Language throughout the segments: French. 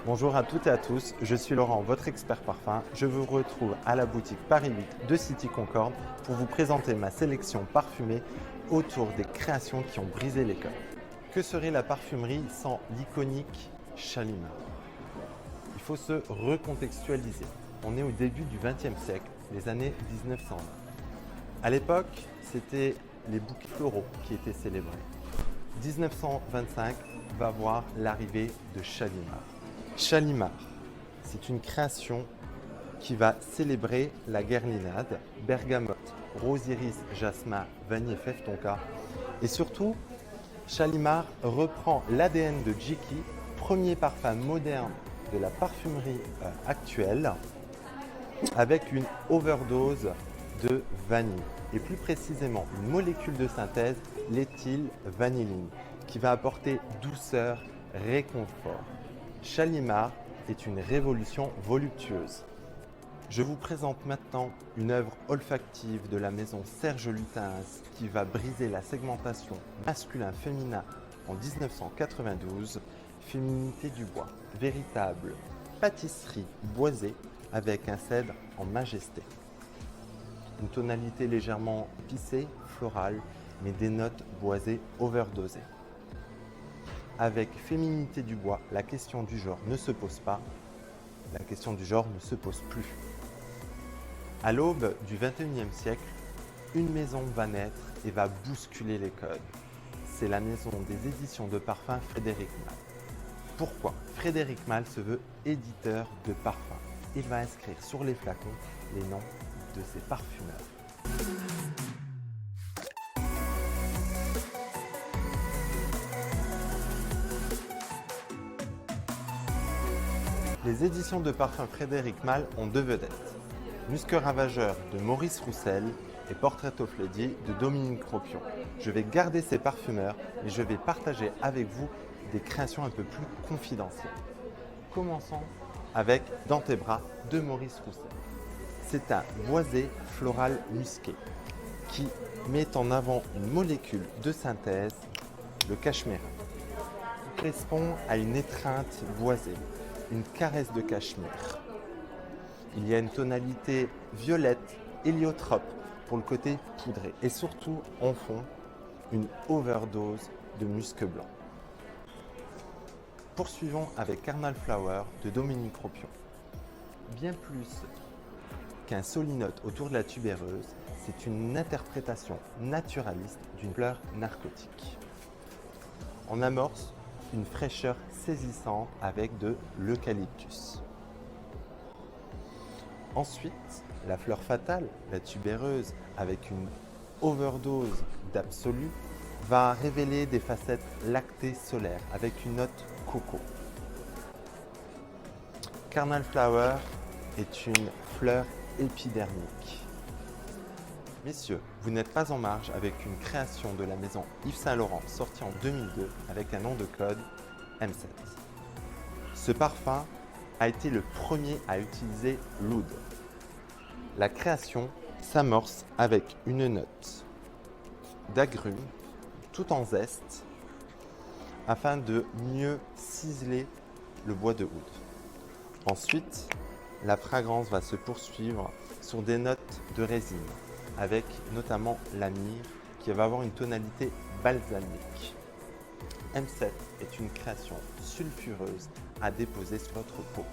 Bonjour à toutes et à tous, je suis Laurent, votre expert parfum. Je vous retrouve à la boutique Paris 8 de City Concorde pour vous présenter ma sélection parfumée autour des créations qui ont brisé les cœurs. Que serait la parfumerie sans l'iconique Shalimar? Il faut se recontextualiser. On est au début du XXe siècle, les années 1920. À l'époque, c'était les bouquets floraux qui étaient célébrés. 1925 va voir l'arrivée de Shalimar. Shalimar, c'est une création qui va célébrer la guerlinade, bergamote, rose iris, jasmin, vanille et fève tonka. Et surtout, Shalimar reprend l'ADN de Jiki, premier parfum moderne de la parfumerie actuelle, avec une overdose de vanille, et plus précisément une molécule de synthèse, l'éthylvanilline, qui va apporter douceur, réconfort. Shalimar est une révolution voluptueuse. Je vous présente maintenant une œuvre olfactive de la maison Serge Lutens qui va briser la segmentation masculin-féminin en 1992, Féminité du bois, véritable pâtisserie boisée avec un cèdre en majesté. Une tonalité légèrement épicée, florale, mais des notes boisées overdosées. Avec Féminité du bois, la question du genre ne se pose pas, la question du genre ne se pose plus. À l'aube du XXIe siècle, une maison va naître et va bousculer les codes. C'est la maison des éditions de parfums Frédéric Malle. Pourquoi? Frédéric Malle se veut éditeur de parfums. Il va inscrire sur les flacons les noms de ses parfumeurs. Les éditions de parfums Frédéric Malle ont deux vedettes. Musque ravageur de Maurice Roussel et Portrait of Lady de Dominique Cropion. Je vais garder ces parfumeurs, mais je vais partager avec vous des créations un peu plus confidentielles. Commençons avec Dans tes bras de Maurice Roussel. C'est un boisé floral musqué qui met en avant une molécule de synthèse, le cachemire, qui correspond à une étreinte boisée, une caresse de cachemire. Il y a une tonalité violette, héliotrope pour le côté poudré et surtout en fond une overdose de musc blanc. Poursuivons avec Carnal Flower de Dominique Cropion. Bien plus qu'un solinote autour de la tubéreuse, c'est une interprétation naturaliste d'une fleur narcotique. On amorce une fraîcheur saisissante avec de l'eucalyptus. Ensuite, la fleur fatale, la tubéreuse, avec une overdose d'absolu, va révéler des facettes lactées solaires avec une note coco. Carnal Flower est une fleur épidermique. Messieurs, vous n'êtes pas en marge avec une création de la maison Yves Saint Laurent sortie en 2002 avec un nom de code M7. Ce parfum a été le premier à utiliser l'oud. La création s'amorce avec une note d'agrumes tout en zeste afin de mieux ciseler le bois de oud. Ensuite, la fragrance va se poursuivre sur des notes de résine avec notamment la myrrhe qui va avoir une tonalité balsamique. M7 est une création sulfureuse à déposer sur votre peau.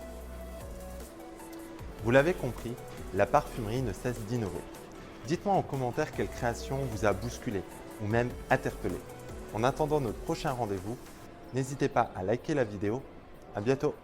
Vous l'avez compris, la parfumerie ne cesse d'innover. Dites-moi en commentaire quelle création vous a bousculé ou même interpellé. En attendant notre prochain rendez-vous, n'hésitez pas à liker la vidéo. À bientôt!